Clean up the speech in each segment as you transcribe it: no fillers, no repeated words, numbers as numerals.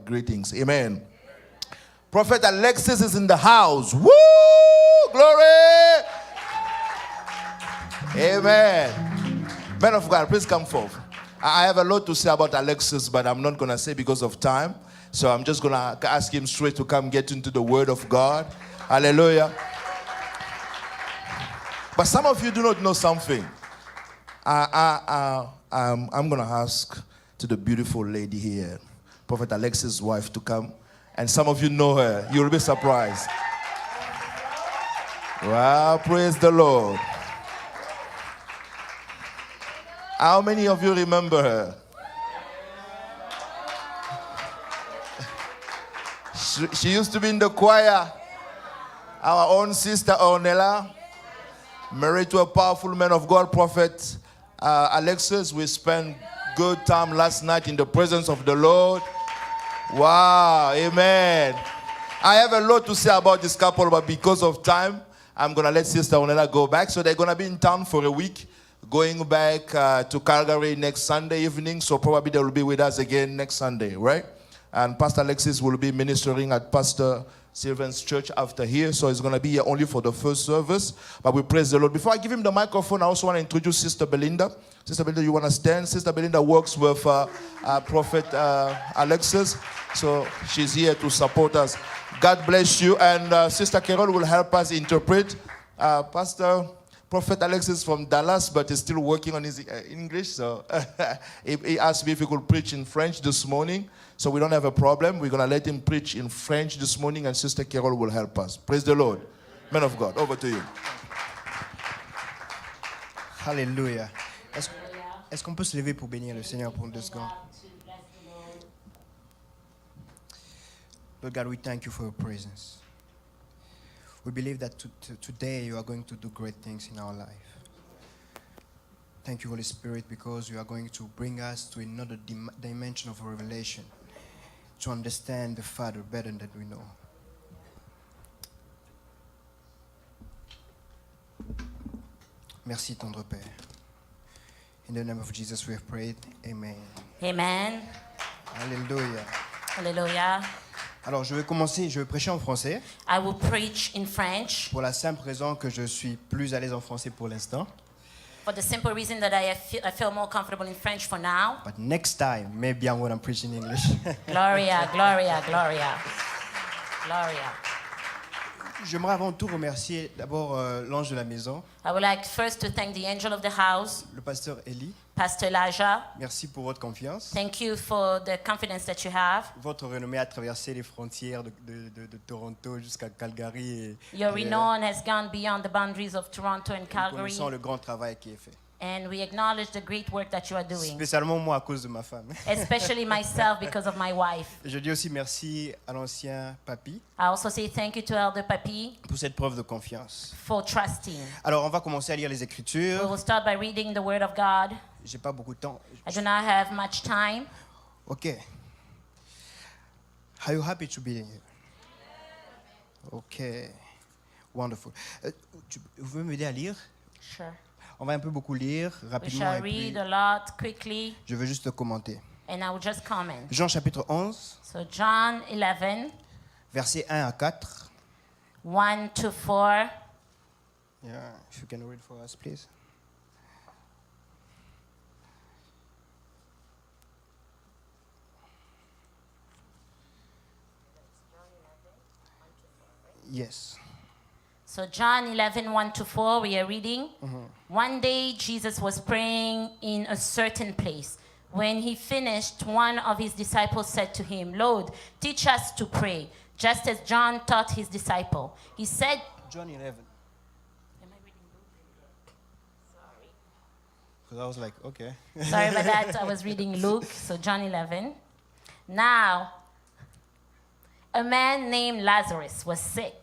Greetings. Amen. Prophet Alexis is in the house. Woo! Glory! Amen. Men of God, please come forth. I have a lot to say about Alexis, but I'm not going to say because of time. So I'm just going to ask him straight to come get into the Word of God. Hallelujah. But some of you do not know something. I'm going to ask to the beautiful lady here, Prophet Alexis' wife, to come. And some of you know her. You'll be surprised. Well, praise the Lord. How many of you remember her? She used to be in the choir. Our own sister Ornella, married to a powerful man of God, Prophet Alexis. We spent good time last night in the presence of the Lord. Wow, amen. I have a lot to say about this couple, but because of time, I'm going to let Sister Ornella go back. So they're going to be in town for a week, going back to Calgary next Sunday evening. So probably they will be with us again next Sunday, right? And Pastor Alexis will be ministering at Pastor Sylvan's church after here. So he's going to be here only for the first service. But we praise the Lord. Before I give him the microphone, I also want to introduce Sister Belinda. Sister Belinda, you want to stand? Sister Belinda works with Prophet Alexis. So she's here to support us. God bless you. And Sister Carol will help us interpret. Prophet Alexis from Dallas, but he's still working on his English. So he asked me if he could preach in French this morning. So we don't have a problem. We're going to let him preach in French this morning, and Sister Carol will help us. Praise the Lord. Man of God, over to you. Hallelujah. Est-ce qu'on peut se lever pour bénir le Seigneur pour 2 secondes? Lord God, we thank you for your presence. We believe that today you are going to do great things in our life. Thank you, Holy Spirit, because you are going to bring us to another dimension of revelation, to understand the Father better than we know. Merci, tendre Père. In the name of Jesus we have prayed. Amen. Amen. Hallelujah. Hallelujah. Alors, je vais prêcher en français. I will preach in French Pour la simple raison que je suis plus à l'aise en français pour l'instant. for the simple reason that I feel more comfortable in French for now. But next time, maybe I'm going to preach in English. Gloria, Gloria, Gloria. Gloria. J'aimerais avant tout remercier d'abord l'ange de la maison, I would like first to thank the angel of the house, le pasteur Eli. Pastor Elijah. Merci pour votre confiance. Thank you for the confidence that you have. Votre renommée a traversé les frontières de Toronto jusqu'à Calgary. Et, Your renown has gone beyond the boundaries of Toronto and nous Calgary. connaissons le grand travail qui est fait. And we acknowledge the great work that you are doing, Spécialement moi à cause de ma femme. especially myself because of my wife. Je dis aussi merci à l'ancien papy I also say thank you to Elder Papi pour cette preuve de confiance. for trusting. Alors on va commencer à lire les We Écritures. will start by reading the Word of God. J'ai pas beaucoup de temps. I do not have much time. Ok. Are you happy to be here? Ok. Wonderful. Vous pouvez m'aider à lire? Sure. On va un peu beaucoup lire We rapidement shall et puis read a lot quickly, je veux juste commenter. and I will just comment. Jean chapitre 11, So John 11, versets 1 à 4. 1 to 4. Yeah, if you can read for us, please. Yes. So John 11, 1 to 4, we are reading. One day Jesus was praying in a certain place. When he finished, one of his disciples said to him, Lord, teach us to pray, just as John taught his disciple. He said, John 11. Am I reading Luke? Because I was like, okay. Sorry about that. I was reading Luke, so John 11. Now, a man named Lazarus was sick.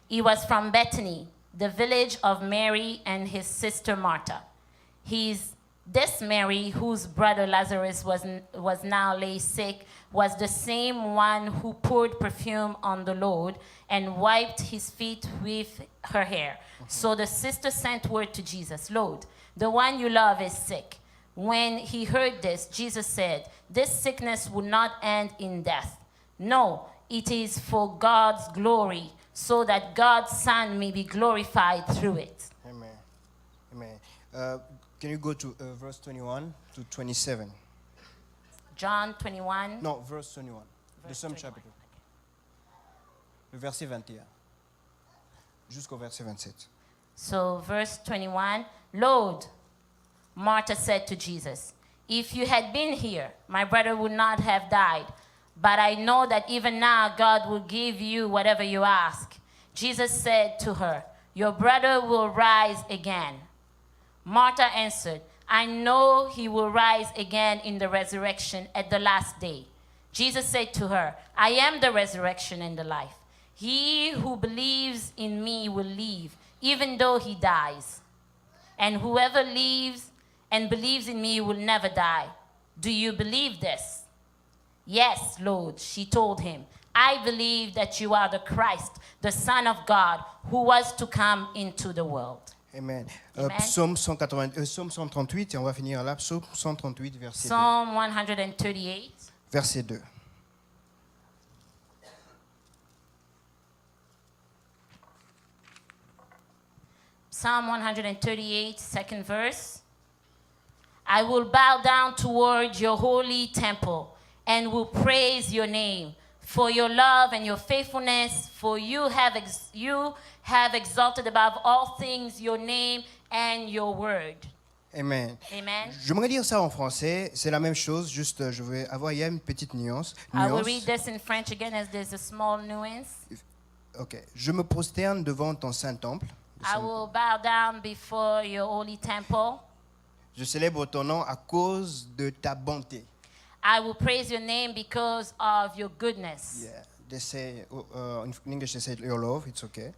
He was from Bethany, the village of Mary and his sister Martha. This Mary, whose brother Lazarus was now lay sick, was the same one who poured perfume on the Lord and wiped his feet with her hair. So the sister sent word to Jesus, Lord, the one you love is sick. When he heard this, Jesus said, this sickness will not end in death. No, it is for God's glory, so that God's Son may be glorified through it. Amen. Amen. Can you go to verse 21 to 27? John 21. Non, verse 21. Le Verse Somme 21. chapitre. Le verset 21. Jusqu'au verset 27. So, verse 21. Lord, Martha said to Jesus, if you had been here, my brother would not have died. But I know that even now God will give you whatever you ask. Jesus said to her, your brother will rise again. Martha answered, I know he will rise again in the resurrection at the last day. Jesus said to her, I am the resurrection and the life. He who believes in me will live, even though he dies. And whoever lives and believes in me will never die. Do you believe this? Yes, Lord, she told him. I believe that you are the Christ, the Son of God, who was to come into the world. Amen. Amen. Psaume 138, et on va finir là. Psaume 138, verset 2. Psalm 138. Verset 2. Psalm 138, second verse. I will bow down toward your holy temple and will praise your name for your love and your faithfulness, for you have exalted above all things your name and your word. Amen. Amen. J'aimerais dire ça en français. C'est la même chose, juste je vais avoir, il y a une petite nuance. I will read this in French again as there's a small nuance. Ok. Je me prosterne devant ton saint temple. I will bow down before your holy temple. Je célèbre ton nom à cause de ta bonté. I will praise your name because of your goodness. Yeah. They say, in English they say your love, it's okay.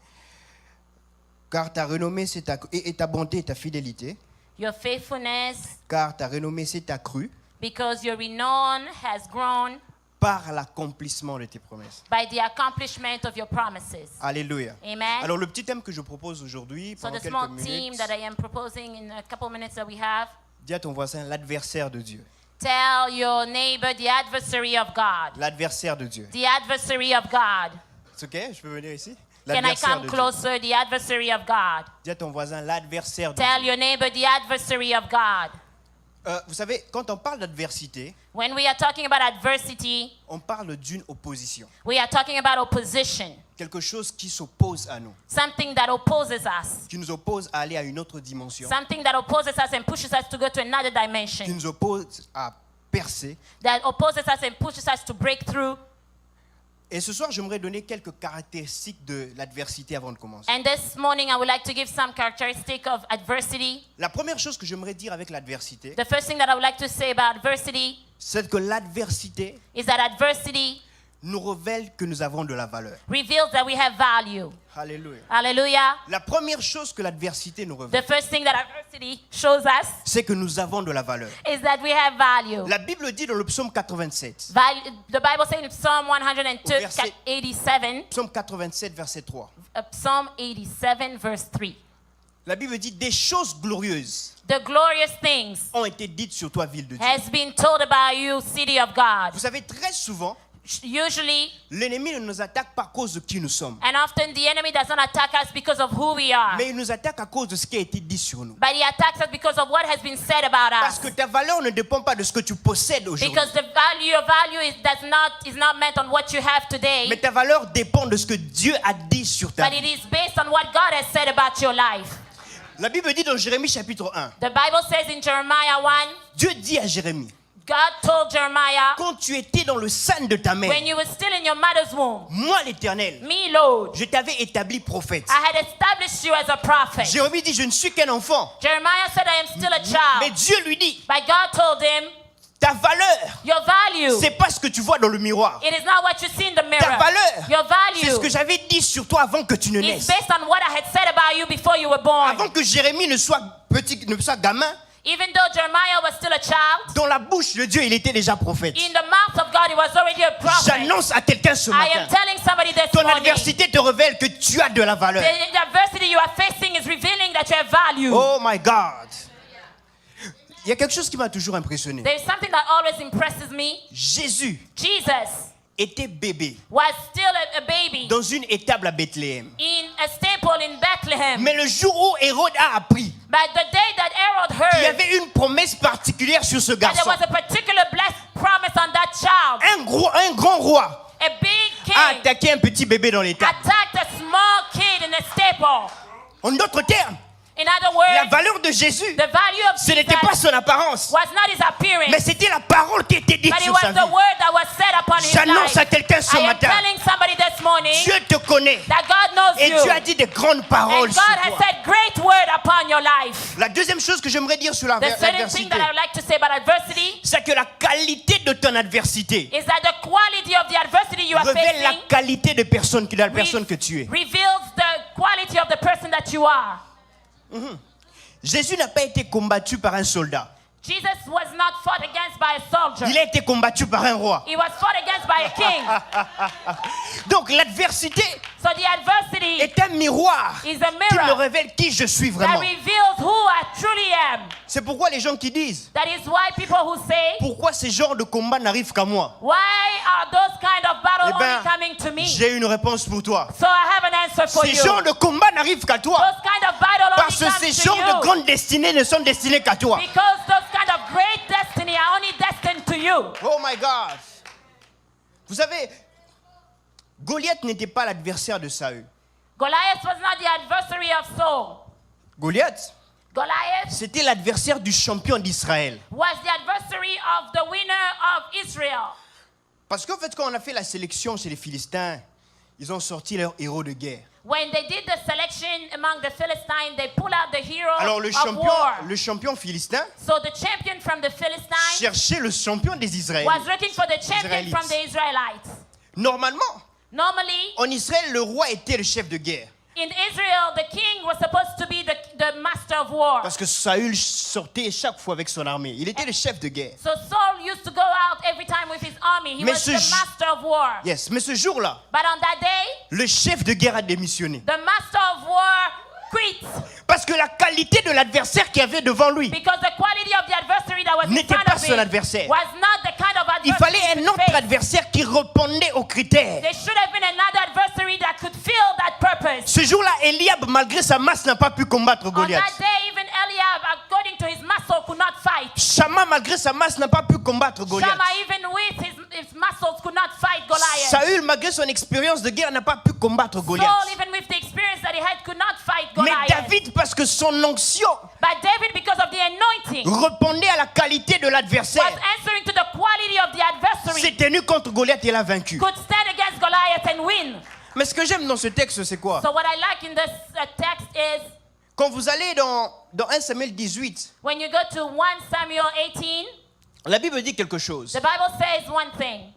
Car ta renommée c'est et ta bonté et ta fidélité. Your faithfulness, Car ta renommée c'est accrue because your renown has grown par l'accomplissement de tes promesses. by the accomplishment of your promises. Alléluia. Amen. Alors le petit thème que je propose aujourd'hui, So pendant the quelques small theme minutes, that I am proposing in a couple minutes that we have, dis à ton voisin l'adversaire de Dieu. tell your neighbor the adversary of God. L'adversaire de Dieu. The adversary of God. C'est ok? Je peux venir ici? Can I L'adversaire come de Dieu. closer? The adversary of God. Dis à ton voisin l'adversaire de Tell Dieu. your neighbor the adversary of God. Vous savez, quand on parle d'adversité, When we are talking about adversity, on parle d'une opposition. we are talking about opposition. Quelque chose qui s'oppose à nous. Something that opposes us. Qui nous oppose à aller à une autre dimension. Something that opposes us and pushes us to go to another Qui dimension. nous oppose à percer. That opposes us and pushes us to break through. Et ce soir, j'aimerais donner quelques caractéristiques de l'adversité avant de commencer. And this morning, I would like to give some characteristic of adversity. La première chose que j'aimerais dire avec l'adversité, The first thing that I would like to say about adversity c'est que l'adversité is that adversity nous révèle que nous avons de la valeur. reveals that we have value. Alléluia. Hallelujah. La première chose que l'adversité nous The révèle, first thing that adversity shows us c'est que nous avons de la valeur. is that we have value. La Bible dit dans le psaume 87, The Bible says in Psalm 187, psaume 87, verset 3, Psalm 87, verse 3. la Bible dit des choses glorieuses The glorious things ont été dites sur toi, ville de Dieu. has been told about you, city of God. Vous savez, très souvent, Usually, l'ennemi ne nous attaque pas à cause de qui nous sommes, and often the enemy does not attack us because of who we are, mais il nous attaque à cause de ce qui a été dit sur nous. but he attacks us because of what has been said about Parce us. que ta valeur ne dépend pas de ce que tu possèdes aujourd'hui, Because your value is not meant on what you have today, mais ta valeur dépend de ce que Dieu a dit sur ta but it vie. is based on what God has said about your life. La Bible dit dans Jérémie chapitre 1, The Bible says in Jeremiah 1, Dieu dit à Jérémie, God told Jeremiah, quand tu étais dans le sein de ta mère, when you were still in your mother's womb, moi l'Éternel, me, Lord, je t'avais établi prophète. I had established you as a prophet. Jérémie dit, je ne suis qu'un enfant. Jeremiah said, I am still a Mais child. Dieu lui dit, But God told him, ta valeur, your value, c'est pas ce que tu vois dans le miroir. it is not what you see in the Ta mirror. valeur, Your c'est ce que value j'avais dit sur toi avant que tu ne is naisses. based on what I had said about you before you were born. Avant que Jérémie ne soit petit, ne soit gamin, Even though Jeremiah was still a child, dans la bouche de Dieu, il était déjà prophète. in the mouth of God, he was already a prophet. J'annonce à quelqu'un ce I matin, am telling somebody this ton morning, adversité te révèle que tu as de la valeur. the adversity you are facing is revealing that you have value. Oh my God. Il y a quelque chose qui m'a toujours impressionné. There is something that always impresses me. Jésus Jesus était bébé was still a baby dans une étable à Bethléem. in a staple in Bethlehem. Mais le jour où Hérode a appris But the day that Herod qu'il y heard avait une promesse particulière sur ce that there garçon, was a particular blessed promise on that child, un grand roi a big a king attaqué un petit bébé dans l'étable. attacked a small kid in a staple. En d'autres termes, In other la words, valeur de Jésus, the value of ce n'était pas Jesus son apparence, was not his appearance, mais c'était la parole qui était dite but it sur was sa the vie. word that was said upon his J'annonce à life. quelqu'un ce I am matin, telling somebody this morning Dieu te connaît that God knows et you, Dieu a dit des grandes paroles and sur God has toi. said great word upon your life. La deuxième chose que j'aimerais dire sur The second thing l'adversité, that I would like to say about adversity c'est que la qualité de ton adversité is that the quality of the adversity you are révèle la facing qualité de la personne que tu es. reveals the quality of the person that you are. Jésus n'a pas été combattu par un soldat. Jesus was not fought against by a soldier. Il a été combattu par un roi. He was fought against by a king. Donc l'adversité So the adversity est un miroir is a qui me mirror révèle qui je suis that vraiment. reveals who I truly am. C'est pourquoi les gens qui disent That is why people who say, pourquoi ces genres de combats n'arrivent qu'à moi, why are those kind of battles eh ben, only coming to me? j'ai une réponse pour toi. So I have an answer for Ces you. genres de combats n'arrivent qu'à toi. Those kind of battles Parce only que come ces to genres de you. grandes destinées ne sont destinés qu'à toi. Because those kind of great destiny are only destined to you. Oh my God. Vous savez, Goliath n'était pas l'adversaire de Saül. Goliath was not the adversary of Saul. Goliath, Goliath c'était l'adversaire du champion d'Israël. was the adversary of the winner of Israel. Parce qu'en fait, quand on a fait la sélection chez les Philistins, ils ont sorti leurs héros de guerre. When they did the selection among the Philistines, they pulled out the hero Alors of war. le champion philistin So the champion from the Philistines cherchait le champion des Israélites. was looking for the champion from the Israelites. Normalement, Normally, en Israël, le roi était le chef de guerre. in Israel, the king was supposed to be the master of war. Parce que Saül sortait chaque fois avec son armée. Il était le chef de guerre. So Saul used to go out every time with his army. He Mais was ce the ju- master of war. Yes, mais ce jour-là, But on that day, le chef de guerre a démissionné. the master of war quit Parce que la qualité de l'adversaire qu'il y avait devant lui, because the quality of the adversary that was in N'était front pas of son him adversaire. was not the kind of il adversary fallait he un could autre face. adversaire qui répondait aux critères. There should have been another adversary that could fill that purpose. Ce jour-là, Eliab, malgré sa masse, n'a pas pu combattre On Goliath. that day, even Eliab, according to his muscle, could not fight. Shammah, malgré sa masse, n'a pas pu combattre Goliath. Shammah, even with his muscles, could not fight Goliath. Saül, malgré son expérience de guerre, n'a pas pu combattre Goliath. Saul, even with the experience that he had, could not fight Mais Goliath. David, parce que son onction But David, because of the anointing, répondait à la qualité de was l'adversaire, answering to the quality of the adversary, s'est tenu contre Goliath et l'a vaincu. could stand against Goliath and win. Mais ce que j'aime dans ce texte, c'est quoi? So what I like in this text is Quand vous allez dans 1 Samuel 18, when you go to 1 Samuel 18, la Bible dit quelque chose. the Bible says one thing.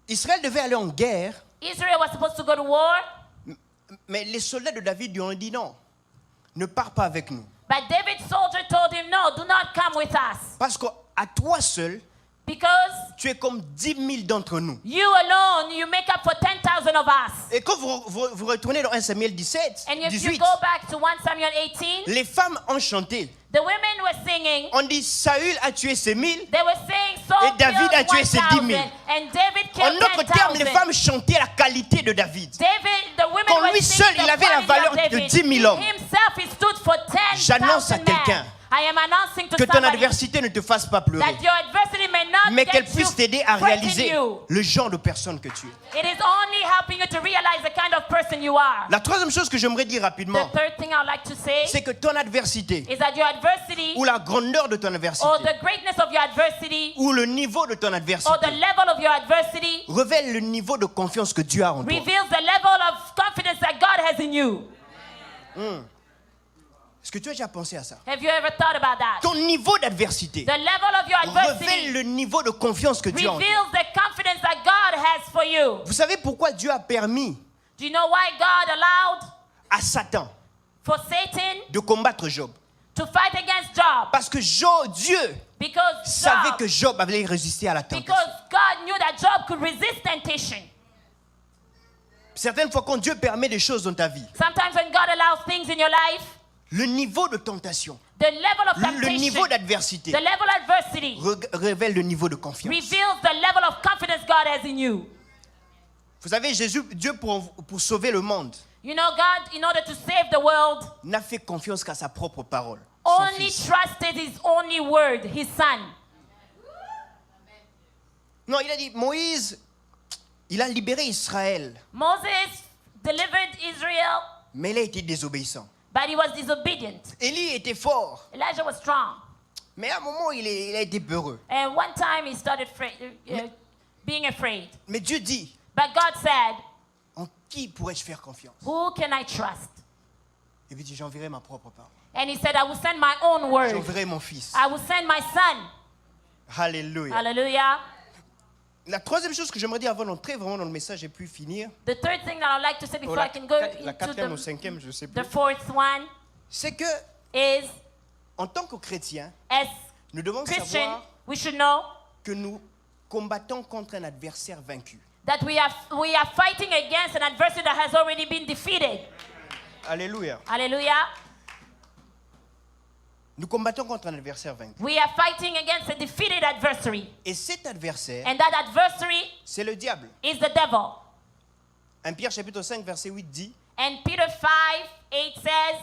Israël devait aller en guerre, Israel was supposed to go to war, mais les soldats de David lui ont dit non, ne pars pas avec nous. but David's soldier told him, no, do not come with us. Parce qu'à toi seul, Because tu es comme 10 000 d'entre nous. you alone, you make up for 10,000 of us. Et quand vous retournez dans 1 Samuel 17, And if you 18, go back to 1 Samuel 18, les femmes ont chanté. the women were singing. On dit Saül a tué ses 1000. They were saying Saul Et David a killed tué ses 10 000. 1,000 and David En killed d'autres termes, les 10,000. femmes chantaient la qualité de David. David, the women Quand were lui singing seul, the il avait la quality valeur of de David. 10 000 hommes. Himself, he stood for J'annonce à 10,000 quelqu'un, men. I am announcing to que ton somebody adversité ne te fasse pas pleurer, that your adversity may not mais qu'elle get puisse you, t'aider à frighten réaliser you. le genre de personne que tu es. It is only helping you to realize the kind of person you are. La troisième chose que j'aimerais dire The rapidement, third thing I'd like to say c'est que ton adversité, is that your adversity ou la grandeur de ton or adversité, the greatness of your adversity ou le niveau de ton or the adversité, level of your adversity révèle le niveau de confiance que Dieu a en toi. reveals the level of confidence that God has in you. Est-ce que tu as déjà pensé à ça? Have you ever thought about that? Ton niveau d'adversité The level of your révèle adversity le niveau de confiance que Dieu a en toi. reveals the confidence that God has for you. Vous savez pourquoi Dieu a permis Do you know why God allowed à Satan for Satan de combattre Job? to fight against Job? Parce que Dieu Because savait que Job, Job avait résisté à la tentation. because God knew that Job could resist temptation. Certaines fois, quand Dieu permet des choses dans ta vie, Sometimes when God allows things in your life, le niveau de tentation, the level of le temptation, niveau d'adversité the level of adversity révèle le niveau de confiance. reveals the level of confidence God has in you. Vous savez, Dieu pour sauver le monde, You know, God, in order to save the world, n'a fait confiance qu'à sa propre parole. Son only fils. trusted his only word, his son. Non, il a dit, Moïse, il a libéré Israël, Moses delivered Israel, mais il a été désobéissant. but he was disobedient. Élie était fort, Elijah was strong. mais à un moment, il a été peureux. And one time he started being afraid. Mais Dieu dit, But God said, en qui pourrais-je faire confiance? who can I trust? Et puis il dit, j'enverrai ma propre parole. And he said, I will send my own word. J'enverrai mon fils. I will send my son. Alléluia. Hallelujah. La troisième chose que j'aimerais dire avant d'entrer vraiment dans le message et puis finir, The third thing that I'd like to say before I can go la into quatrième ou cinquième, je ne sais the plus, fourth one c'est que is, en tant que chrétiens, as nous devons Christian, savoir we should know que nous combattons contre un adversaire vaincu. that we are fighting against an adversary that has already been defeated. Alléluia. Hallelujah. Nous combattons contre un adversaire vaincu. We are fighting against a defeated adversary. Et cet adversaire, And that adversary c'est le diable. is the devil. 1 Pierre chapitre 5 verset 8 dit, And Peter 5:8 says,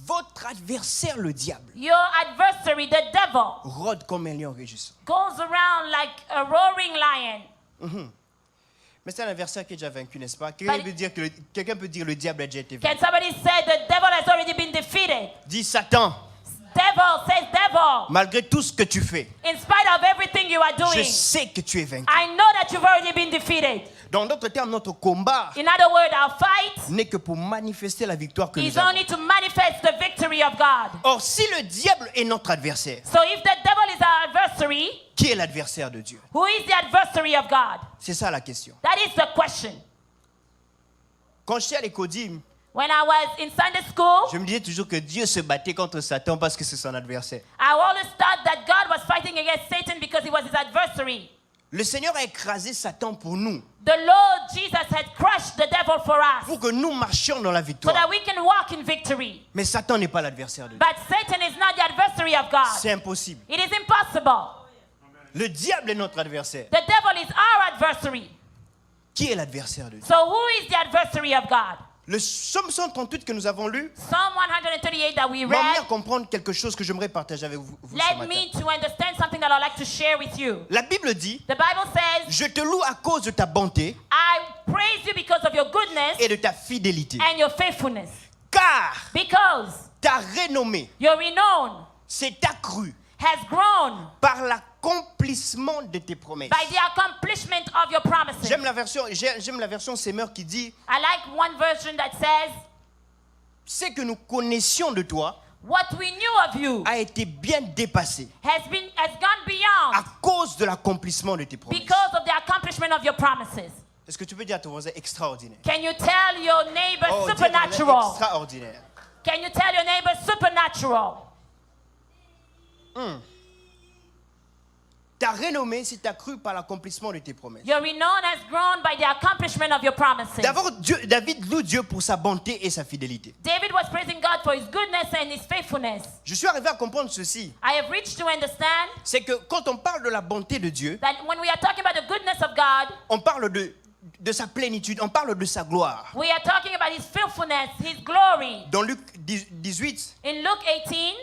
votre adversaire le diable your adversary, the devil, rôde comme un lion rugissant. goes around like a roaring lion. Mais c'est un adversaire qui est déjà vaincu, n'est-ce pas? Quelqu'un peut dire le diable a déjà été vaincu. Can somebody say the devil has already been defeated? Dis Satan, Devil says devil. malgré tout ce que tu fais, In spite of everything you are je doing, sais que tu es vaincu. I know that you've already been defeated. Dans d'autres termes, notre combat In other words, our fight n'est que pour manifester la victoire que is nous avons. only to manifest the victory of God. Or, si le diable est notre adversaire, So if the devil is our adversary, qui est l'adversaire de Dieu? who is the adversary of God? C'est ça la question. That is the question. Quand j'étais à l'Écodim, When I was in Sunday school, je me disais toujours que Dieu se battait contre Satan parce que c'est son adversaire. I always thought that God was fighting against Satan because he was his adversary. Le Seigneur a écrasé Satan pour nous, The Lord Jesus had crushed the devil for us pour que nous marchions dans la so victoire. that we can walk in victory. Mais Satan n'est pas l'adversaire de Dieu. But Satan is not the adversary of God. C'est impossible. It is impossible. Le diable est notre adversaire. The devil is our adversary. Qui est l'adversaire de Dieu? So who is the adversary of God? Le psaume 138 que nous avons lu Psalm 138 that we m'a amené à read comprendre quelque chose que j'aimerais partager avec vous ce led matin. me to understand something that I'd like to share with you. La Bible dit, The Bible says, je te loue à cause de ta bonté I praise you because of your goodness et de ta fidélité. and your faithfulness. Car Because ta renommée your renown s'est accrue has grown par l'accomplissement de tes promesses. by the accomplishment of your promises. J'aime la version Semeur qui dit, I like one version that says, ce que nous connaissions de toi what we knew of you a été bien dépassé has gone à beyond cause de l'accomplissement de tes promesses. because of the accomplishment of your promises. Est-ce que tu peux dire à ton voisin extraordinaire? Can you tell your neighbor Oh, dis à ton voisin supernatural? extraordinaire. Can you tell your neighbor supernatural? Ta renommée s'est accrue par l'accomplissement de tes promesses. Your renown has grown by the accomplishment of your promises. D'abord, David loue Dieu pour sa bonté et sa fidélité. David was praising God for his goodness and his faithfulness. Je suis arrivé à comprendre ceci. I have reached to understand C'est que quand on parle de la bonté de Dieu, that when we are talking about the goodness of God, on parle de de sa plénitude, on parle de sa gloire. We are talking about his faithfulness, his glory. Dans Luc 18, In Luke 18,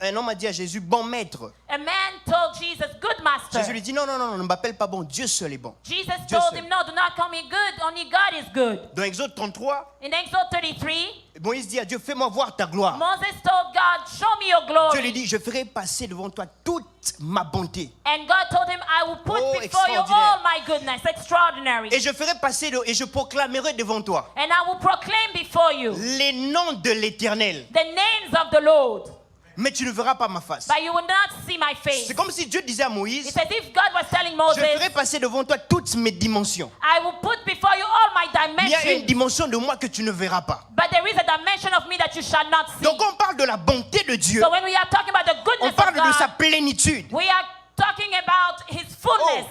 un homme a dit à Jésus, bon maître. a man told Jesus, good master. Jésus lui dit, non, ne m'appelle pas bon, Dieu seul est bon. Jesus Dieu told seul. him, no, do not call me good, only God is good. Dans Exode 33, In Exodus 33, Moïse dit à Dieu, fais-moi voir ta gloire. Moses told God, show me your Dieu lui glory. dit, je ferai passer devant toi toute ma bonté. And God told him, I will put Oh, before you extraordinaire. all my goodness, extraordinary. Et je ferai passer, et je proclamerai devant toi And I will proclaim before you les noms de l'Éternel. the names of the Lord. Mais tu ne verras pas ma face. But you will not see my face. C'est comme si Dieu disait à It's Moïse, as if God was telling je Moses, ferai passer devant toi toutes mes dimensions. I will put before you all my Il y a une dimensions. dimension de moi que tu ne verras pas. But there is a dimension of me that you shall not see. Donc on parle de la bonté de Dieu. So when we are talking about the On goodness parle of de sa God, plénitude. we are talking about his fullness.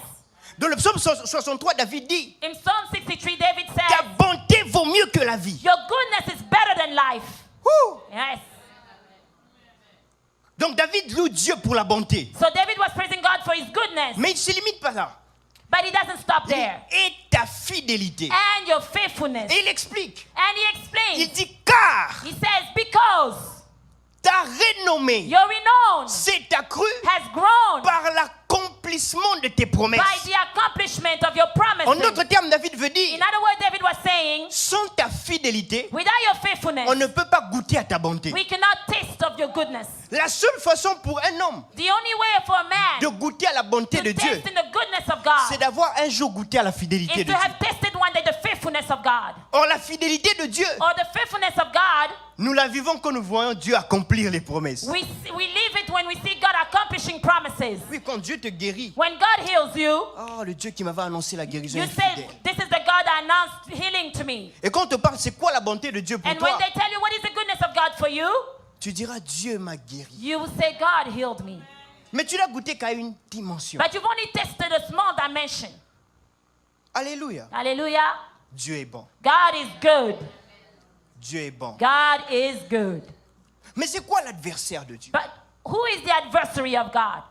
Dans le psaume 63, David dit, In Psalm 63, David ta says, bonté vaut mieux que la vie. your goodness is better than life. Ouh. Yes. Donc David loue Dieu pour la bonté. So David was praising God for his goodness. Mais il ne se limite pas là. But he doesn't stop Il dit, there. et ta fidélité. And your faithfulness. Et il explique. And he Il explains. dit, car He says, because ta renommée your renown s'est accrue has grown par l'accomplissement de tes promesses. by the accomplishment of your En promises. d'autres termes, David veut In dire, other words, David was saying, sans ta fidélité, without your faithfulness, on ne peut pas goûter à ta bonté. we cannot taste of your goodness. La seule façon pour un homme The only way for a de man goûter à la bonté to de Dieu, taste in the goodness of c'est God d'avoir un jour goûté à la fidélité is de to Dieu. have tasted one day the faithfulness of God. Or, la fidélité de Dieu, Or the faithfulness of God, nous la vivons quand nous voyons Dieu accomplir les promesses. we live it when we see God accomplishing promises. Oui, quand Dieu te guérit, When God heals you, oh, le Dieu qui m'avait annoncé la guérison you est say, fidèle. this is the God that announced healing to me. Et quand on te parle, c'est quoi la bonté de Dieu pour And when toi? they tell you what is the goodness of God for you, Tu diras, Dieu m'a guéri. you will say, God healed me. Mais tu n'as goûté qu'à une dimension. But you've only tested a small dimension. Alléluia. Hallelujah. Dieu est bon. God is good. Dieu est bon. God is good. Mais c'est quoi l'adversaire de Dieu? But who is the adversary of God?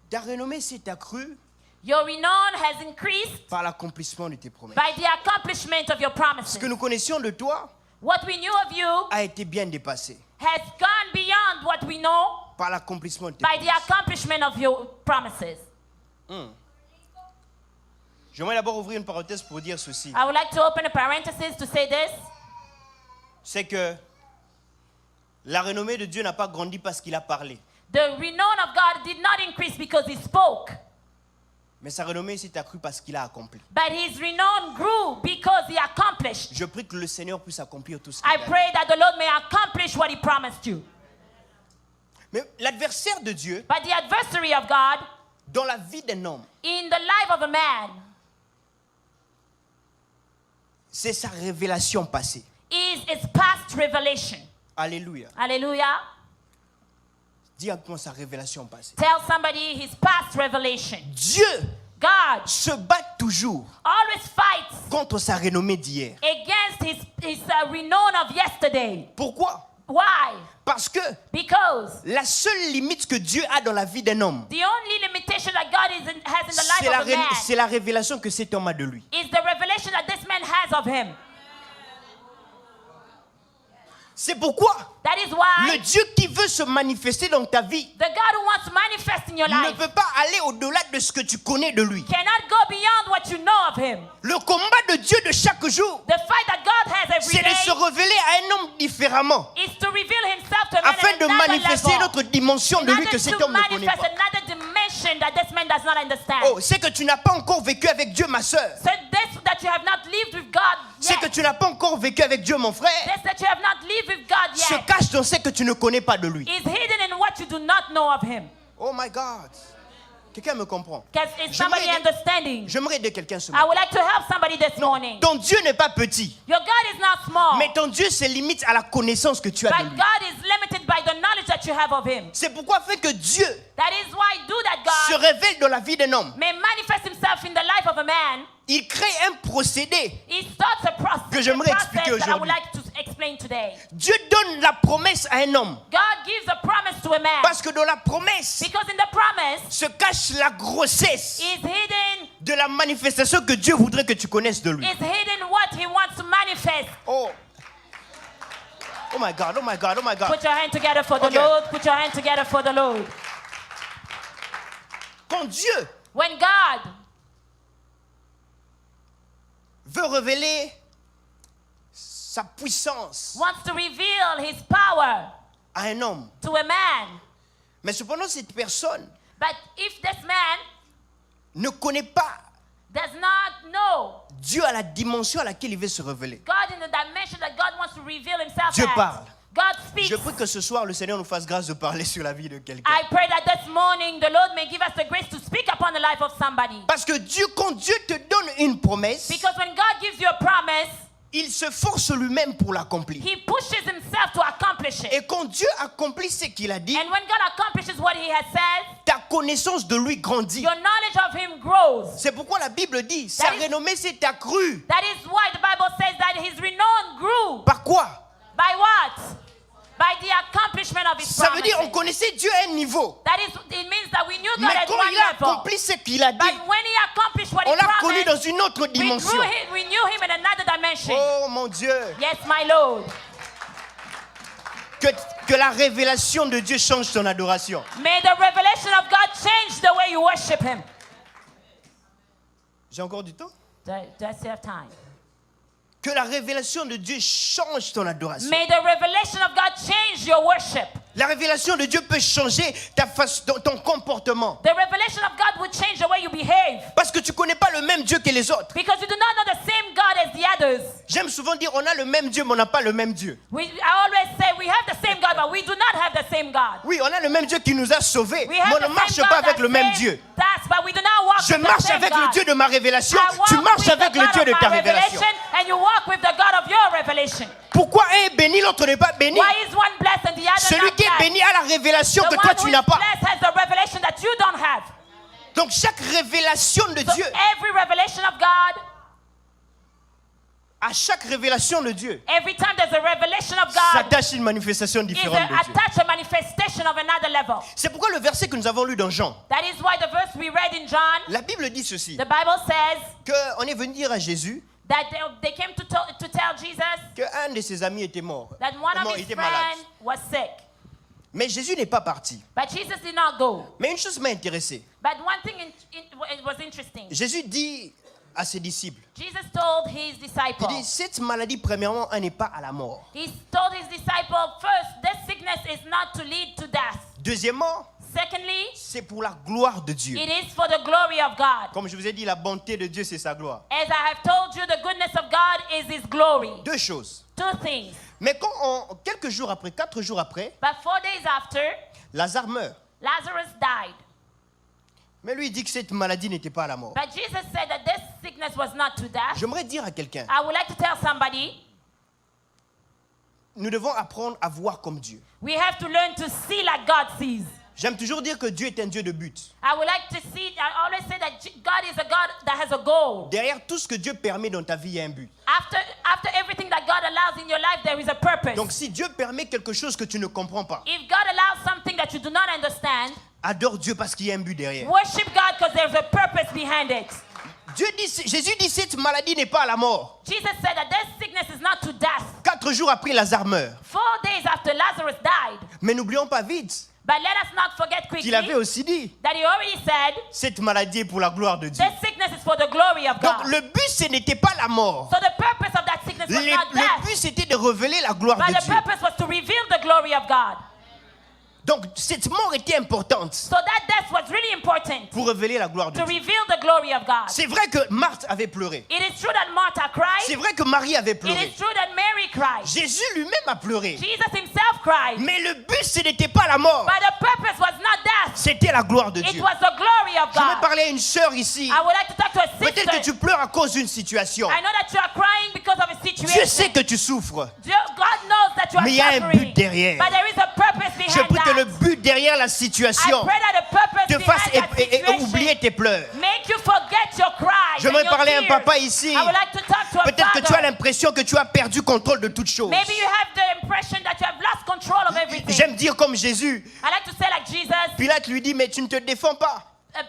Ta renommée s'est accrue Your renown has increased par l'accomplissement de tes promesses. by the accomplishment of your Ce promises. que nous connaissions de toi What we knew of you a été bien dépassé has gone beyond what we know par l'accomplissement de tes by the promesses. accomplishment of your promises. J'aimerais d'abord ouvrir une parenthèse pour dire ceci. I would like to open a parenthesis to say this. C'est que la renommée de Dieu n'a pas grandi parce qu'il a parlé. The renown of God did not increase because he spoke, Mais sa renommée s'est accrue parce qu'il a accompli. but his renown grew because he accomplished. Je prie que le Seigneur puisse accomplir tout ce I qu'il a. pray that the Lord may accomplish what he promised you. Mais l'adversaire de Dieu, But the adversary of God dans la vie d'un homme, in the life of a man c'est sa révélation passée. is his past revelation. Alléluia. Hallelujah. Dis à moi sa révélation passée. Tell somebody his past revelation. Dieu God se bat toujours always fights contre sa renommée d'hier. against his renown of yesterday. Pourquoi? Why? Parce que Because la seule limite que Dieu a dans la vie d'un homme, the only limitation that God has in the life of a man c'est la révélation que cet homme a de lui. is the revelation that this man has of him. C'est pourquoi That is why le Dieu qui veut se manifester dans ta vie the God who wants to manifest in your ne life peut pas aller au-delà de ce que tu connais de lui. cannot go beyond what you know of him. Le combat de Dieu de chaque jour, The fight that God has every c'est de se day révéler à un homme différemment is to reveal himself to a man afin at de another manifester level. notre dimension de In lui order que cet to homme ne connaît manifest pas. another dimension that this man does not understand. Oh, c'est que tu n'as pas encore vécu avec Dieu, ma sœur. So this that you have not lived with God C'est que yet. tu n'as pas encore vécu avec Dieu, mon frère. This that you have not lived with God Se yet cache dans ce que tu ne connais pas de lui. is hidden in what you do not know of him. Oh my God. Quelqu'un me comprend. Because is somebody J'aimerais- understanding? J'aimerais aider quelqu'un ce I matin. would like to help somebody this morning. Ton Dieu n'est pas petit, Your God is not small, mais ton Dieu se limite à la connaissance que tu as de but lui. God is limited by the knowledge that you have of him. C'est pourquoi afin que Dieu That is why do that se God révèle dans la vie d'un homme, may manifest himself in the life of a man. il crée un procédé He starts a process, Que j'aimerais expliquer that I would aujourd'hui. like to explain explain today. Dieu donne la promesse à un homme. God gives a promise to a man. Parce que dans la promesse Because in the promise se cache la grossesse is hidden, de la manifestation que Dieu voudrait que tu connaisses de lui. is hidden what he wants to manifest. Oh. Oh my God, oh my God, oh my God. Put your hand together for the Okay. Lord. Put your hand together for the Lord. Quand Dieu When God veut révéler sa puissance wants to reveal his power à un homme, to a man, mais cependant cette personne but if this man ne connaît pas does not know Dieu à la dimension à laquelle il veut se révéler. God in the dimension that God wants to reveal himself Dieu as, parle. God speaks. Je prie que ce soir le Seigneur nous fasse grâce de parler sur la vie de quelqu'un. I pray that this morning the Lord may give us the grace to speak upon the life of somebody. Parce que Dieu, quand Dieu te donne une promesse, Because when God gives you a promise, il se force lui-même pour l'accomplir. he pushes himself to accomplish it. Et quand Dieu accomplit ce qu'il a dit, And when God accomplishes what he has said, ta connaissance de lui grandit. your knowledge of him grows. C'est pourquoi la Bible dit, sa That is- renommée s'est accrue. That is why the Bible says that his renown grew. Par quoi? By what? By the accomplishment of his Ça veut dire on promises. connaissait Dieu à un niveau. That is, it means that we knew God Mais at quand one il a level. accompli ce qu'il a dit, But when he accomplished what he on l'a connu promised, dans une autre dimension. we knew him in another dimension. Oh mon Dieu. Yes, my Lord. Que la révélation de Dieu change ton adoration. May the revelation of God change the way you worship him. J'ai encore du temps? Do I still have time? Que la révélation de Dieu change ton adoration. May the revelation of God change your worship. La révélation de Dieu peut changer ton comportement. The revelation of God will change the way you behave. Parce que tu ne connais pas le même Dieu que les autres. Because you do not know the same God as the others. J'aime souvent dire on a le même Dieu mais on n'a pas le même Dieu. I always say we have the same God, but we do not have the same God. Oui, on a le même Dieu qui nous a sauvés, We mais have on ne the marche same pas God avec that le même saves Dieu. us, but we do not walk Je with the marche same avec le God. Dieu de ma révélation, I walk tu marches with the avec le God Dieu of de ta my révélation. revelation, and you walk with the God of your revelation. Pourquoi un est béni, l'autre n'est pas béni? Why is one blessed and the other Celui not qui est blessed? béni a la révélation The que one toi who tu is n'as pas. blessed has the revelation that you don't have. Donc chaque révélation de So Dieu, every revelation of God, à chaque révélation de Dieu, every time there's a revelation of God, s'attache une manifestation is différente de Dieu. attached a manifestation of another level. C'est pourquoi le verset que nous avons lu dans Jean, That is why the verse we read in John, la Bible dit ceci, the Bible says qu'on est venu dire à Jésus that they came to tell Jesus qu'un de ses amis était mort. that one Comment of il his était malade. friends was sick. Mais Jésus n'est pas parti. But Jesus did not go. Mais une chose m'a intéressé. But one thing it was interesting. Jésus dit à ses disciples, Jesus told his il disciples, dit, cette maladie, premièrement, elle n'est pas à la mort. he told his disciples, first, this sickness is not to lead to death. Deuxièmement, Secondly, c'est pour la gloire de Dieu. it is for the glory of God. Comme je vous ai dit, la bonté de Dieu, c'est sa gloire. As I have told you, the goodness of God is his glory. Deux choses. Two things. Mais quand quelques jours après, 4 jours après, But 4 days after, Lazare meurt. Lazarus died. Mais lui, il dit que cette maladie n'était pas à la mort. But Jesus said that this sickness was not to death. J'aimerais dire à quelqu'un, I would like to tell somebody, nous devons apprendre à voir comme Dieu. we have to learn to see like God sees. J'aime toujours dire que Dieu est un Dieu de but. I would like to see, I always say that God is a God that has a goal. Derrière tout ce que Dieu permet dans ta vie, il y a un but. After everything that God allows in your life, there is a purpose. Donc si Dieu permet quelque chose que tu ne comprends pas, If God allows something that you do not understand, adore Dieu parce qu'il y a un but derrière. worship God because there's a purpose behind it. Jésus dit cette maladie n'est pas à la mort. Jesus said that this sickness is not to death. 4 jours après, Lazare meurt. 4 days after Lazarus died. Mais n'oublions pas vite But let us not forget quickly qu'il avait aussi dit, that he already said, cette maladie est pour la gloire de Dieu. this sickness is for the glory of Donc God. le but, ce n'était pas la mort. So the purpose of that sickness was not Le death, but, c'était de révéler la gloire but de the Dieu. purpose was to reveal the glory of God. Donc cette mort était importante So that death was really important pour révéler la gloire de to Dieu. reveal the glory of God. C'est vrai que Marthe avait pleuré. It is true that Martha cried. C'est vrai que Marie avait It pleuré. is true that Mary cried. Jésus lui-même a pleuré. Jesus himself cried. Mais le but, ce n'était pas la mort. But the purpose was not death. C'était la gloire de It Dieu. was the glory of Je vais God. parler à une sœur ici. I would like to talk to a Peut-être que sister. tu pleures à cause d'une situation. I know that you are crying because of a Dieu situation. sait que tu souffres. God knows that you are Mais il y a un suffering. but derrière. But there is a purpose Je behind prie que le that. but derrière la I situation pray that the purpose te fasse behind that situation oublier tes pleurs. make you forget your cries. J'aimerais your parler à un tears. papa ici. I would like to talk to a Peut-être que tu as father. l'impression que tu as perdu contrôle de toutes choses. Maybe you have the impression that you have lost control of everything. J'aime dire comme Jésus. I like to say like Jesus. Pilate lui dit, mais tu ne te défends pas.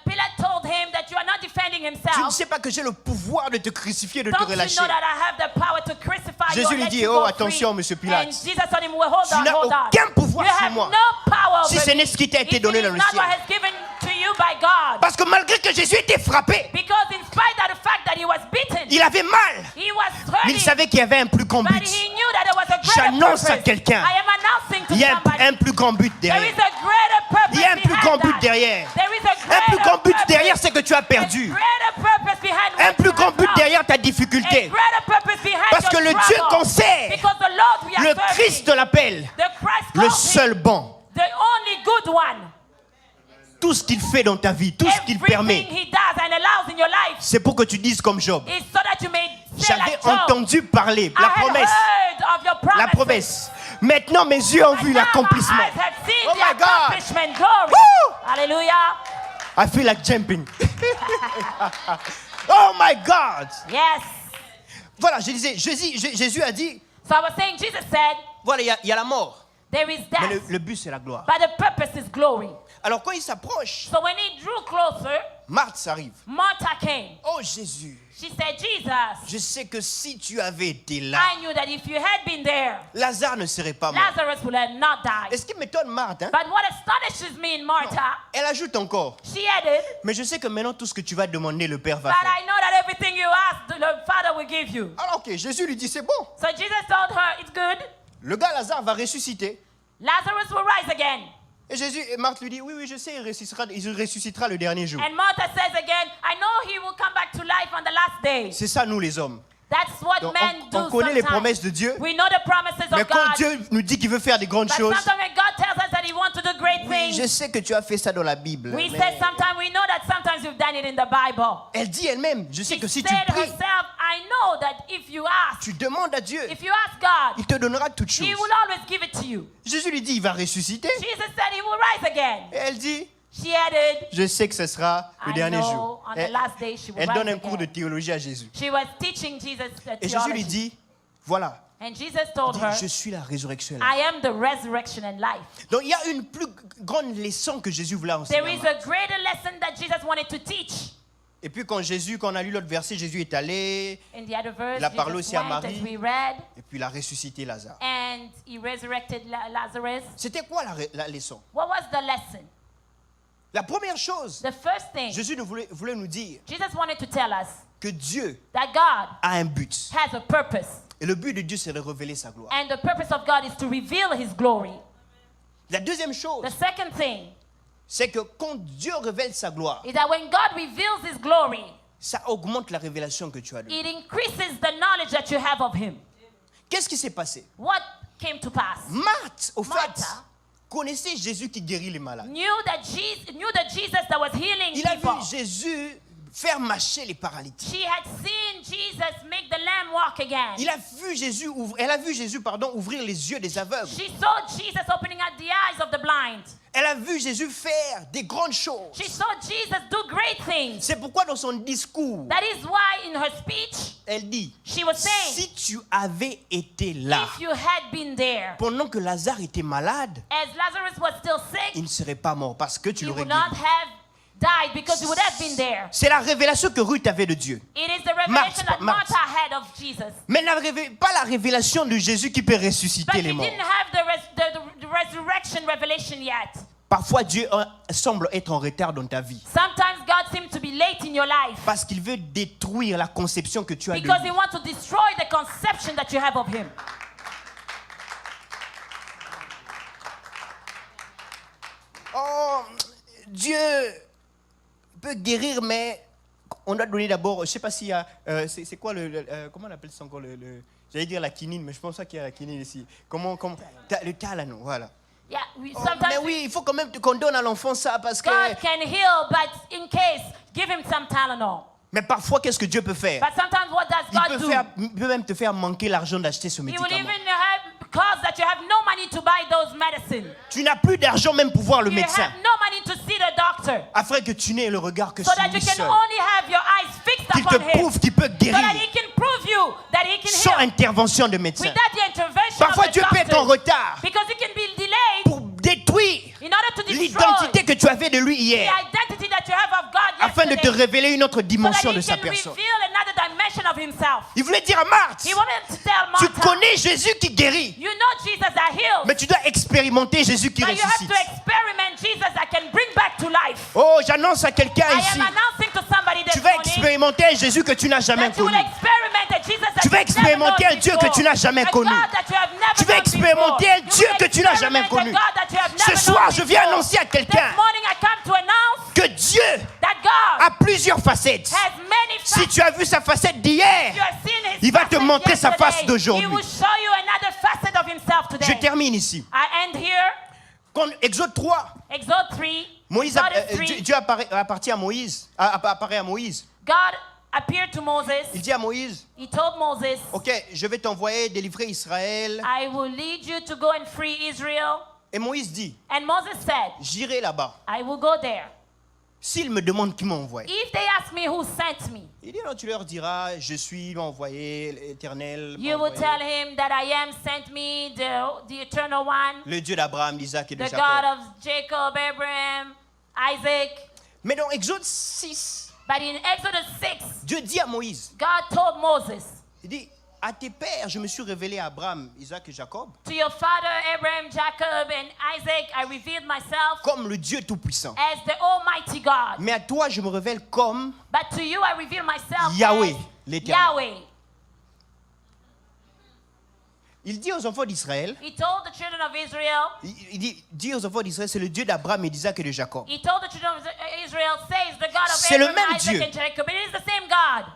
Pilate told him that you are not defending Tu ne himself. sais pas que j'ai le pouvoir de te crucifier, de te Don't you relâcher. know that I have the power to crucify you Jésus and lui let dit, you oh go attention, free? monsieur Pilate. And Jesus told him, well, hold Tu on, n'as hold on. aucun pouvoir You sur have moi. no power Si over ce me. n'est ce qui t'a été If donné it dans is le not ciel. what has given to you by God. Parce que malgré que Jésus était frappé, Because in spite of the fact that he was beaten, il avait mal. he was Mais il hurting, savait qu'il y avait un plus grand but but. he knew that there was a greater J'annonce à purpose. quelqu'un. I am announcing to Il y a somebody. un plus grand but There is derrière. a greater purpose Il y a un plus behind grand but that. derrière. There is a Un plus greater grand but purpose. derrière, c'est que tu as perdu. A greater purpose behind Un what plus you grand have but lost. derrière ta A difficulté. greater purpose behind Parce que your le Dieu struggle. qu'on sert, Because the Lord we are le serving, Christ l'appelle the Christ le calls seul him bon. the only good one. Tout ce qu'il fait dans ta vie, tout ce qu'il Everything permet, he does and allows in your life c'est pour que tu dises comme Job. is so that you may say J'avais like Job, entendu parler, I la had promesse, heard of your promises. la promesse. Maintenant, mes yeux ont But vu now l'accomplissement. my eyes have seen Oh the my God. accomplishment. Glory. Woo! Hallelujah. I feel like jumping. Oh my God. Yes. Voilà, je disais, Jésus a dit, So I was saying, Jesus said, voilà, il y a la mort. there is Mais death, le but, c'est la gloire. but the purpose is glory. Alors, quand il s'approche, So when he drew closer, Marthe arrive. Martha came. Oh Jésus, She said, Jesus, je sais que si tu avais été là, I knew that if you had been there, Lazare ne serait pas mort. Lazarus would have not died. Et ce qui m'étonne, Marthe, hein, But what astonishes me in Martha, elle ajoute encore. she added, Mais je sais que maintenant, tout ce que tu vas demander, le Père va but faire. I know that everything you ask, the Father will give you. Alors que Jésus lui dit, c'est bon. So Jesus told her, it's good. Le gars Lazare va ressusciter. Lazarus will rise again. Et Marthe lui dit, oui, je sais, il ressuscitera le dernier jour. And Martha says again, I know he will come back to life on the last day. C'est ça, nous les hommes. That's what Donc, men do on connaît les sometimes. promesses de Dieu. We know the promises Mais of quand God. Dieu nous dit qu'il veut faire des grandes But choses, sometimes when God tells us that he wants to do great oui, things, je sais que tu as fait ça dans la Bible. we mais say sometimes, we know that sometimes you've done it in the Bible. elle dit elle-même, je sais She que si tu said pries, herself, I know that if you ask, tu demandes à Dieu, if you ask God, il te donnera toutes choses. he will always give it to you. Jésus lui dit, il va ressusciter. Jesus said he will rise again. Et elle dit, She added, je sais que ce sera le I dernier know jour. on the Elle, last day she will elle donne rise un cours de again. théologie à Jésus. She was teaching Jesus the Et Jésus lui theology. dit, voilà, And Jesus told il her, dit, je suis la résurrection. I am the resurrection and life. Donc il y a une plus grande leçon que Jésus voulait enseigner. There is a greater lesson that Jesus wanted to teach. Et puis quand on a lu l'autre verset, Jésus est allé, In the other verse, Il a parlé Jesus aussi à went, Marie. as we read, et puis il a ressuscité Lazare. and he resurrected Lazarus. C'était quoi la leçon? What was the lesson? La première chose, The first thing Jésus voulait nous dire Jesus wanted to tell us que Dieu that God a un but. has a purpose. Et le but de Dieu, c'est de révéler sa gloire. And the purpose of God is to reveal his glory. La deuxième chose, The second thing c'est que quand Dieu révèle sa gloire, is that when God reveals his glory, ça augmente la révélation que tu as de lui. it increases the knowledge that you have of him. Qu'est-ce qui s'est passé? What came to pass? Marthe, au fait, Martha connaissait Jésus qui guérit les malades. Knew that Jesus that was healing Il a people. vu Jésus faire marcher les paralytiques. She had seen Jesus make the lamb walk again. Elle a vu Jésus ouvrir les yeux des aveugles. She saw Jesus opening up the eyes of the blind. Elle a vu Jésus faire des grandes choses. She saw Jesus do great things. C'est pourquoi dans son discours, That is why in her speech, elle dit, she was saying, si tu avais été là, if you had been there, pendant que Lazare était malade, as Lazarus was still il sick, ne serait pas mort parce que tu he l'aurais would not guéri. have died because he would have been there. C'est la révélation que Ruth avait de Dieu. It is the revelation that Martha. Martha had of Jesus. Mais elle n'avait pas la révélation de Jésus qui peut But ressusciter she les morts. didn't have the resurrection revelation yet. Parfois, Dieu semble être en retard dans ta vie Sometimes God seems to be late in your life parce qu'il veut détruire la conception que tu as de because lui. he wants to destroy the conception that you have of him. Oh, Dieu peut guérir, mais on doit donner d'abord, je ne sais pas s'il y a, c'est quoi comment on appelle ça encore j'allais dire la quinine, mais je pense pas qu'il y a la quinine ici. Le Tylenol, voilà. Yeah, Mais sometimes oui, il faut quand même qu'on donne à l'enfant ça parce que... God can heal, but in case, give him some Tylenol. Mais parfois, qu'est-ce que Dieu peut faire? But sometimes what does God do? Il peut même te faire manquer l'argent d'acheter ce He will médicament. even cause that you have no money to buy those medicine. Tu n'as plus d'argent même pour voir le You médecin. have no money to see the doctor. afin que tu n'aies le regard que So sur that lui you can seul. only have your eyes fixed Qu'il upon te him. prouve qu'il peut So that guérir he can prove you that he can sans heal. intervention de médecin. Without the intervention Parfois, of the Dieu peut être en doctor. retard Because he can be delayed pour détruire in order to destroy l'identité que tu avais de lui the hier, identity that you have of God afin de te yesterday. révéler une autre So that dimension de he sa can personne. reveal another dimension of himself. Il voulait dire à Marthe, He wanted to tell tu Martha, connais Jésus qui guérit, you know Jesus that heals. mais tu dois expérimenter Jésus qui But you have ressuscite. to experiment Jesus that can bring back to life. Oh, j'annonce à quelqu'un I ici, am announcing to somebody this tu vas morning expérimenter un Jésus que tu n'as jamais that you will connu. experiment a Jesus that Tu vas you've never expérimenter known un Dieu que before. tu n'as jamais A connu. God that you have never Tu vas known expérimenter before. un Dieu You que will tu n'as jamais experiment a connu. God that you have Ce never soir, known je viens before. annoncer à This quelqu'un morning I come to announce que Dieu that God a plusieurs facettes. has many Si facets. tu as vu sa facette d'hier, You have seen his il va te facet montrer sa face yesterday. d'aujourd'hui. He will show you another facet of himself je today. termine ici. I end here. Quand Exode 3, Exode 3. Moïse Exodus 3. Dieu apparaît à Moïse. Apparaît à Moïse. God appeared to Moses. Il dit à Moïse, He told Moses, ok, je vais t'envoyer délivrer Israël. I will lead you to go and free Israel. Et Moïse dit, And Moses said, j'irai là-bas. I will go there. S'ils me demandent qui m'a envoyé, If they ask me who sent me, il dit, non, tu leur diras, je suis envoyé, l'Éternel, m'a you will envoyé. tell him that I am sent me, the eternal one, Le Dieu d'Abraham, d'Isaac et de the Jacob. God of Jacob, Abraham, Isaac. Mais dans Exode 6, But in Exodus 6, Dieu dit à Moïse, God told Moses, il dit, à tes pères, je me suis révélé à Abraham, Isaac et Jacob, to your father Abraham, Jacob, and Isaac, I revealed myself comme le Dieu Tout-Puissant. as the Almighty God. Mais à toi, je me révèle comme But to you I reveal myself Yahweh, as l'Éternel. Yahweh. Il dit aux enfants d'Israël, He told the children of Israel, il dit aux enfants d'Israël, c'est le Dieu d'Abraham et d'Isaac et de Jacob. he told the children of Israel, says the God of C'est le Abraham, même Isaac, Dieu. and Jacob. It is the same God.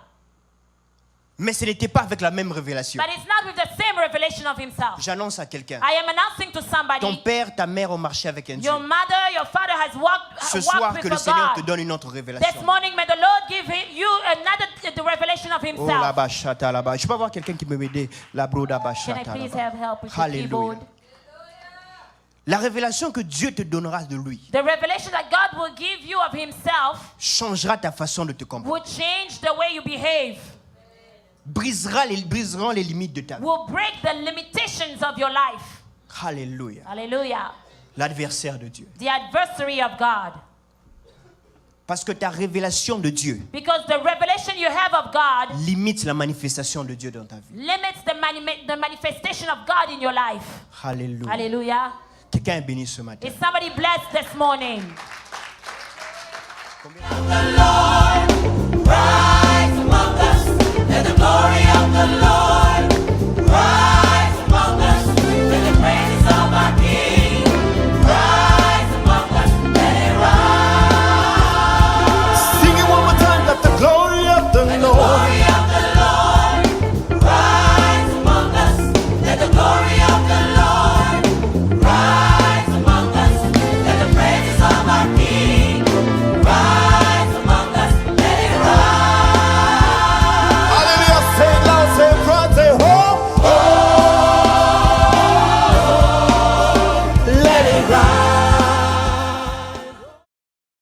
Mais ce n'était pas avec la même révélation. But it's not with the same revelation of himself. J'annonce à quelqu'un, I am announcing to ton somebody, père, ta mère ont marché avec un Dieu. your mother, your father has walked Ce soir, with que le a Seigneur te God. donne une autre This révélation. morning, may the Lord give you another the revelation of Oh himself. là-bas, chata là-bas. Je peux avoir quelqu'un qui me m'aider. La broda Can I chata please là-bas. have help with your Alléluia. keyboard? La révélation que Dieu te donnera de lui The revelation that God will give you of himself changera ta façon de te comporter. will change the way you behave, Briseront les limites de ta vie. will break the limitations of your life. Alléluia. Hallelujah. L'adversaire de Dieu. The adversary of God. Parce que ta révélation de Dieu Because the revelation you have of God limite la manifestation de Dieu dans ta vie. limits the manifestation of God in your life. Alléluia. Hallelujah. Quelqu'un est béni ce matin. Is somebody blessed this morning? The Lord